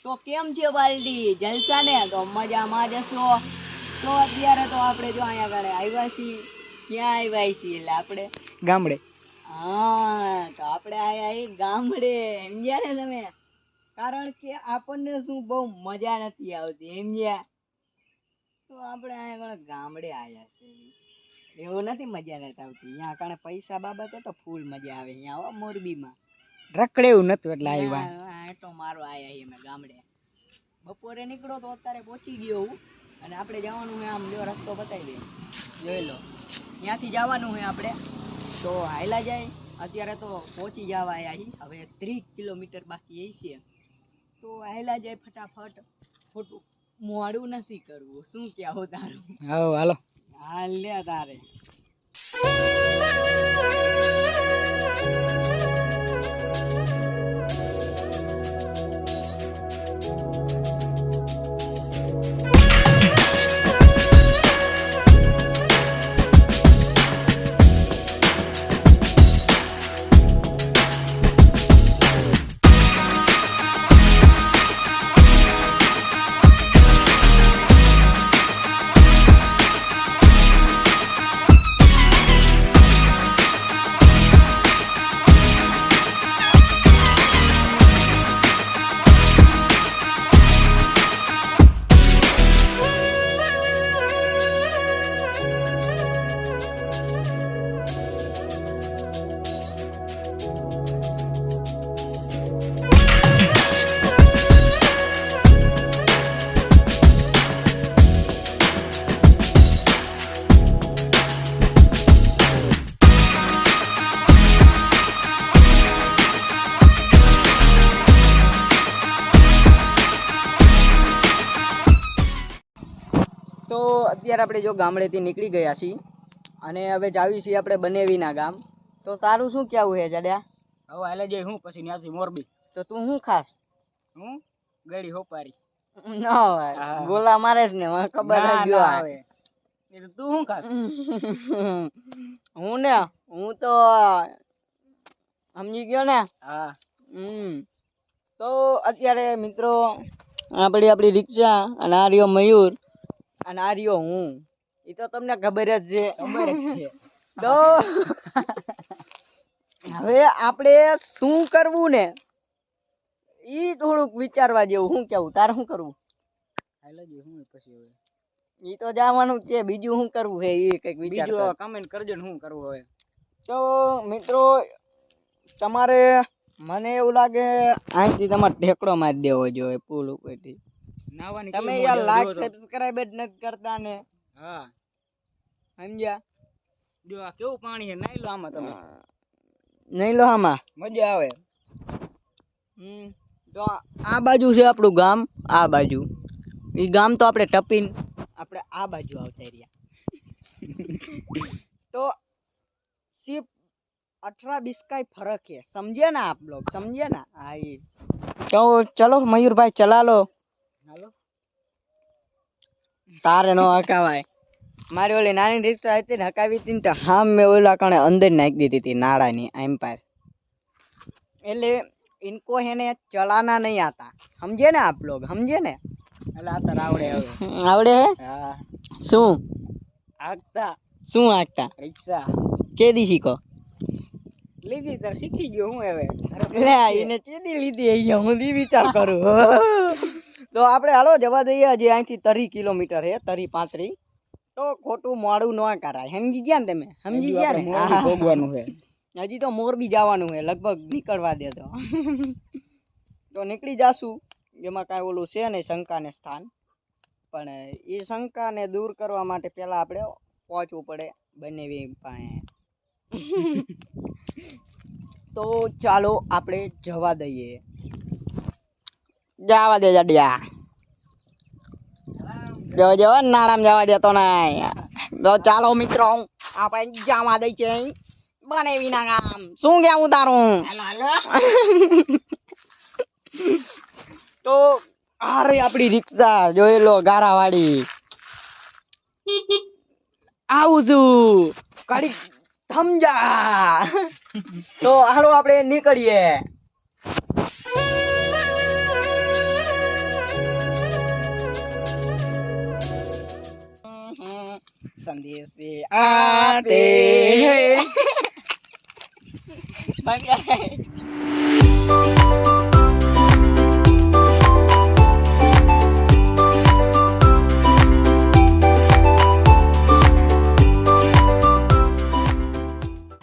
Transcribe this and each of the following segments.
તો કેમ છે બાલડી? જલસા ને? તો મજામાં જશો. તો અત્યારે તો આપણે જો અહીંયા આગળ આવ્યા છીએ. ક્યાં આવ્યા છીએ? એટલે આપણે ગામડે. હા, તો આપણે આયા અહીં ગામડે. સમજ્યા ને તમે? કારણ કે આપણને શું બહુ મજા નથી આવતી, સમજ્યા? તો આપણે અહીંયા આગળ ગામડે આવ્યા છીએ. એવું નથી મજા નથી આવતી. અહીંયા આગળ પૈસા બાબતે તો ફૂલ મજા આવે. અહીંયા આવો મોરબીમાં રખડે એવું નતું એટલે આવ્યા. આટો મારો આયા છીએ અમે ગામડે. બપોરે નીકળો તો અત્યારે પહોંચી ગયો હું. અને આપણે જવાનું હોય આમ જો રસ્તો બતાવી દે, જોઈ લો. ત્યાંથી જવાનું હોય આપણે, તો હાયલા જાય. અત્યારે તો પહોંચી જવા આવ્યા છીએ. હવે 30 કિલોમીટર બાકી છે. તો હાયલા જાય ફટાફટ. ખોટું મોડું નથી કરવું. શું કહેવું તારું? હા હાલો. હાલ લે તારે. તો અત્યારે આપણે જો ગામડેથી નીકળી ગયા છીએ અને હવે જાવી છીએ આપણે બનેવીના ગામ. તો તારું શું કહેવું છે જાડ્યા? હવે હાલે જાય હું પછી ત્યાંથી મોરબી. તો તું શું ખાસ? હું ગળી હોપારી. ના હોય ગોલા મારે જ ને, મને ખબર જ જો આવે. તું શું ખાસ? હું તો સમજી ગયો ને. હા. તો અત્યારે મિત્રો આપણી રિક્ષા અને આ રહ્યો મયુર અને આ રહ્યો હું. એ તો તમને ખબર જ છે. ખબર જ છે. તો હવે આપણે શું કરવું ને ઈ થોડુંક વિચારવા જેવું. શું કેવું તારે? શું કરવું? હાલે જાય હું પછી હવે. ઈ તો જવાનું જ છે. બીજું શું કરવું છે એ કઈક વિચાર કર. બીજું કમેન્ટ કરજો ને શું કરવું હવે. તો મિત્રો તમારે, મને એવું લાગે અહીંથી તમારે ઢેકડો મારી દેવો જોઈએ પુલ ઉપરથી. નાવાની તમે યાર લાઈક સબસ્ક્રાઇબ જ નથી કરતા ને. હા સમજ્યા? જો આ કેવું પાણી છે, નાઈ લો આમાં તમે. નહીં લો આમાં મજા આવે. તો આ બાજુ છે આપણું ગામ. આ બાજુ એ ગામ તો આપણે ટપીને આપણે આ બાજુ આવતા રહ્યા. તો સિર્ફ 18-20 का ही फर्क है. समझे ना आप लोग? समझे ना? हाँ ये. तो चलो मयूर भाई चला लो. હાલો. તારે નો હકાવાય. મારી ઓલી નાની રિક્ષા હતી ને હકાવી હતી ને તો હા મેં ઓલા કણે અંદર નાખી દીધી હતી નાળાની એમ્પાયર. એટલે इनको है ने चलाना नहीं आता. समझे ना आप लोग? समझे ने? એટલે આ તાર આવડે હવે. આવડે હે? હા. શું આગતા શું આખતા? રિક્ષા કે દી શીખો? લીધી તાર શીખી ગયો હું હવે. લે એને ચેદી લીધી અહીંયા હું દી વિચાર કરું. તો આપણે હાલો જવા દઈએ. હજી અહીંથી 30 કિલોમીટર છે, 30-35. તો ખોટું મોડું ન કરાય. સમજી ગયા ને તમે? સમજી ગયા ને? મોરબી ભોગવાનું છે. હજી તો મોરબી જવાનું છે. લગભગ નીકળવા દે તો નીકળી જાશું. એમાં કાંઈ ઓલું છે નહીં શંકાને સ્થાન. પણ એ શંકાને દૂર કરવા માટે પહેલા આપણે પહોંચવું પડે બનેવી પાસે. તો ચાલો આપણે જવા દઈએ. જવા દે જડિયા. જો નાણામ જવા દેતો નહીં. તો ચાલો મિત્રો આપણે જવા દઈ છે બનેવીના ગામ. શું કેવું તારું? તો અરે આપણી રિક્ષા જોઈ લો ગારાવાળી. આવું છું કડી સમજા. તો હાલો આપણે નીકળીએ. संदेश आते हैं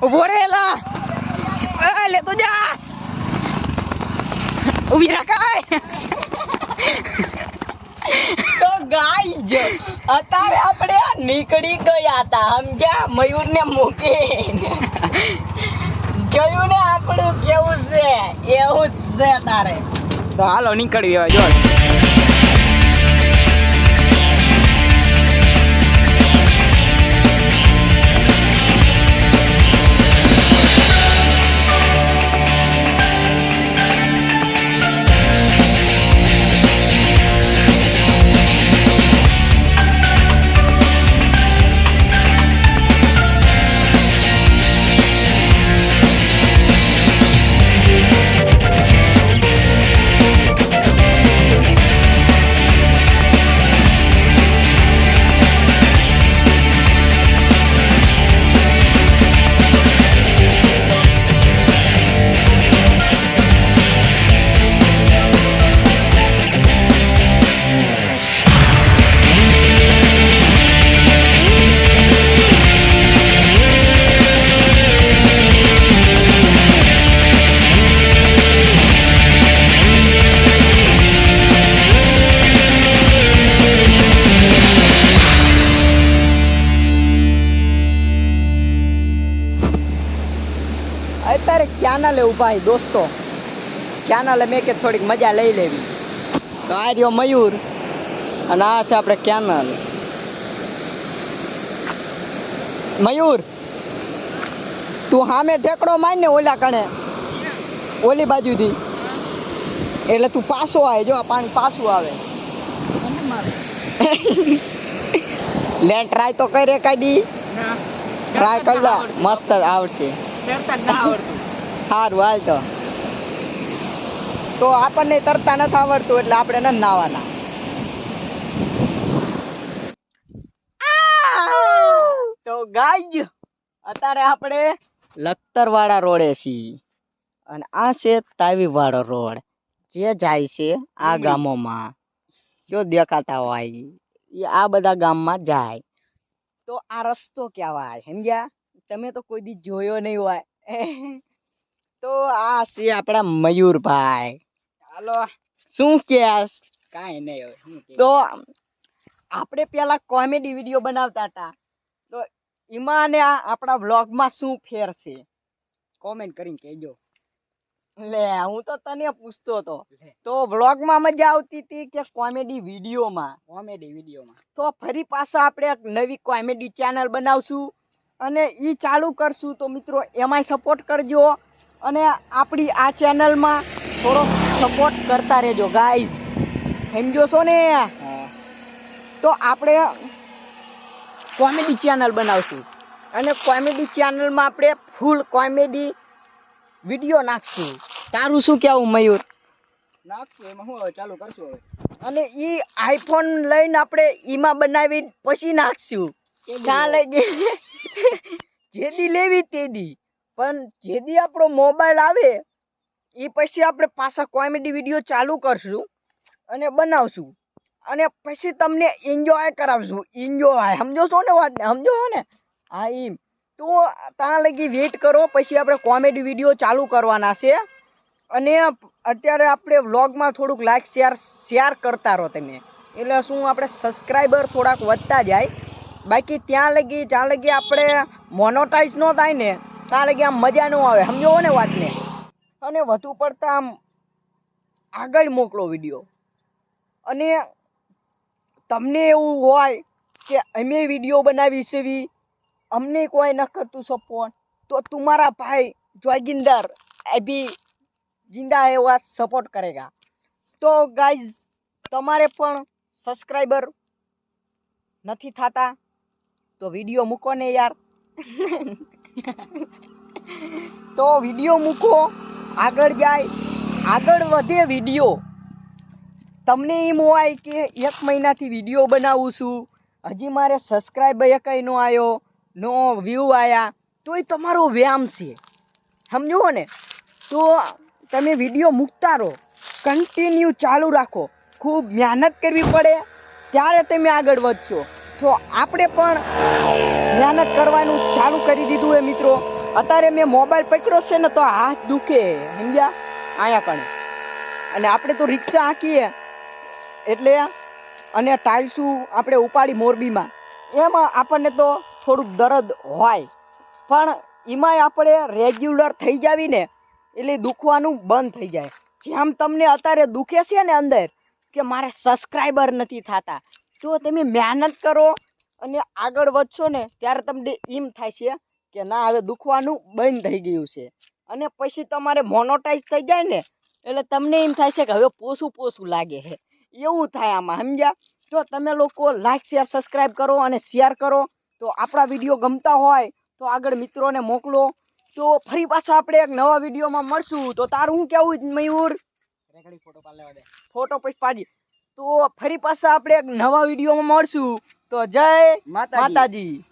ઉભો રેલા લે તો જા ઉભી રાખાય તો ગાઈઝ અત્યારે આપણે નીકળી ગયા હતા સમજ્યા મયુરને મૂકીને જોયું ને આપણું કેવું છે એવું જ છે તારે તો હાલો નીકળવી હવે જો અત્યારે ક્યાંના ઉભા દોસ્તો ક્યાંના મેં કે થોડીક મજા લઈ લેવી તો આ રહ્યો મયુર અને આ છે આપણે કેનાલ મયુર તું સામે ઢેકડો માર ને ઓલા કણે ઓલી બાજુથી એટલે તું પાછો આવે જો આ પાણી પાછું આવે લે ટ્રાય તો કરે કાઢી ટ્રાય કરલા મસ્ત આવડશે સારું હાલ તો આપણને તરતા નથી આવડતું એટલે આપણે નથી નાવાના તો ગાઈઝ અત્યારે આપણે લખતરવાળા રોડે છીએ અને આ છે તાવીવાળો રોડ જે જાય છે આ ગામોમાં જો દેખાતા હોય એ આ બધા ગામમાં જાય તો આ રસ્તો કહેવાય સમજ્યા તમે તો કોઈ દી જોયો નહીં હોય તો આ છે આપણા મયુરભાઈ હાલો શું કેસ કાંઈ નહીં તો આપણે પેલા કોમેડી વિડીયો બનાવતા હતા તો એમાં ને આપણા વ્લોગમાં શું ફેર છે કોમેન્ટ કરીને કહેજો લે હું તો તને પૂછતો હતો તો વ્લોગમાં મજા આવતી હતી કે કોમેડી વિડીયોમાં તો ફરી પાછા આપણે એક નવી કોમેડી ચેનલ બનાવશું અને એ ચાલુ કરશું તો મિત્રો એમાંય સપોર્ટ કરજો અને આપણી આ ચેનલમાં થોડો સપોર્ટ કરતા રહેજો ગાઈસ સમજો છો ને તો આપણે કોમેડી ચેનલ બનાવશું અને કોમેડી ચેનલમાં આપણે ફૂલ કોમેડી વિડીયો નાખશું તારું શું કહેવું મયુર નાખશું એમાં શું ચાલુ કરશું હવે અને એ આઈફોન લઈને આપણે એમાં બનાવી પછી નાખશું ક્યાં લઈ ગઈ જેદી લેવી તેદી પણ જેદી આપણો મોબાઈલ આવે એ પછી આપણે પાછા કોમેડી વિડીયો ચાલુ કરશું અને બનાવશું અને પછી તમને એન્જોય કરાવશું એન્જોય સમજો છો ને વાત સમજો છો ને હા એમ તો ત્યાં લગી વેઇટ કરો પછી આપણે કોમેડી વિડીયો ચાલુ કરવાના છે અને અત્યારે આપણે વ્લોગમાં થોડુંક લાઈક શેર કરતા રહો તમે એટલે શું આપણે સબસ્ક્રાઈબર થોડાક વધતા જાય બાકી જ્યાં લગી આપણે મોનોટાઈઝ ન થાય ને ત્યાં લગી આમ મજા ન આવે સમજો ને વાતને અને વધુ પડતા આમ આગળ મોકલો વિડીયો અને તમને એવું હોય કે અમે વિડીયો બનાવી છે અમને કોઈ ન કરતું સપોર્ટ તો तुम्हारा भाई जोगिंदर अभी जिंदा है वो सपोर्ट करेगा तो गाइज તમારે પણ સબસ્ક્રાઈબર નથી થતા તો વિડીયો મૂકો ને યાર તો વિડીયો મૂકો આગળ જાય આગળ વધે વિડીયો તમને એમ હોય કે 1 મહિનાથી વિડીયો બનાવું છું હજી મારે સબસ્ક્રાઈબ કંઈ ન આવ્યો, નો વ્યૂ આવ્યા, તો એ તમારો વ્યાયામ છે, સમજો ને. તો તમે વિડીયો મૂકતા રહો, કન્ટિન્યુ ચાલુ રાખો, ખૂબ મહેનત કરવી પડે ત્યારે તમે આગળ વધશો. તો આપણે પણ મહેનત કરવાનું ચાલુ કરી દીધું હે મિત્રો. અત્યારે મેં મોબાઈલ પકડ્યો છે ને તો હાથ દુખે, સમજ્યા, અહીંયા કણે. અને આપણે તો રિક્ષા હાંકીએ એટલે અને ટાઇલ્સું આપણે ઉપાડી મોરબીમાં, એમાં આપણને તો થોડુંક દર્દ હોય, પણ એમાંય આપણે રેગ્યુલર થઈ જાવી ને એટલે દુખવાનું બંધ થઈ જાય. જેમ તમને અત્યારે દુખે છે ને અંદર કે મારે સબસ્ક્રાઈબર નથી થતા, તો તમે મહેનત કરો અને આગળ વધશો ને ત્યારે તમને એમ થાય છે કે ના હવે દુખવાનું બંધ થઈ ગયું છે. અને પછી તમારે મોનોટાઈઝ થઈ જાય ને એટલે તમને એમ થાય છે કે હવે પોસું લાગે છે, એવું થાય આમાં, સમજ્યા. તો તમે લોકો લાઈક શેર સબસ્ક્રાઈબ કરો અને શેર કરો. તો આપણા વિડીયો ગમતા હોય તો આગળ મિત્રોને મોકલો. તો ફરી પાછા આપણે એક નવા વિડીયોમાં મળશું. તો તારું શું કહેવું મયુર? ફોટો પછી પાડી. તો ફરી પાછા આપણે એક નવા વિડીયોમાં મળશું. તો જય માતાજી.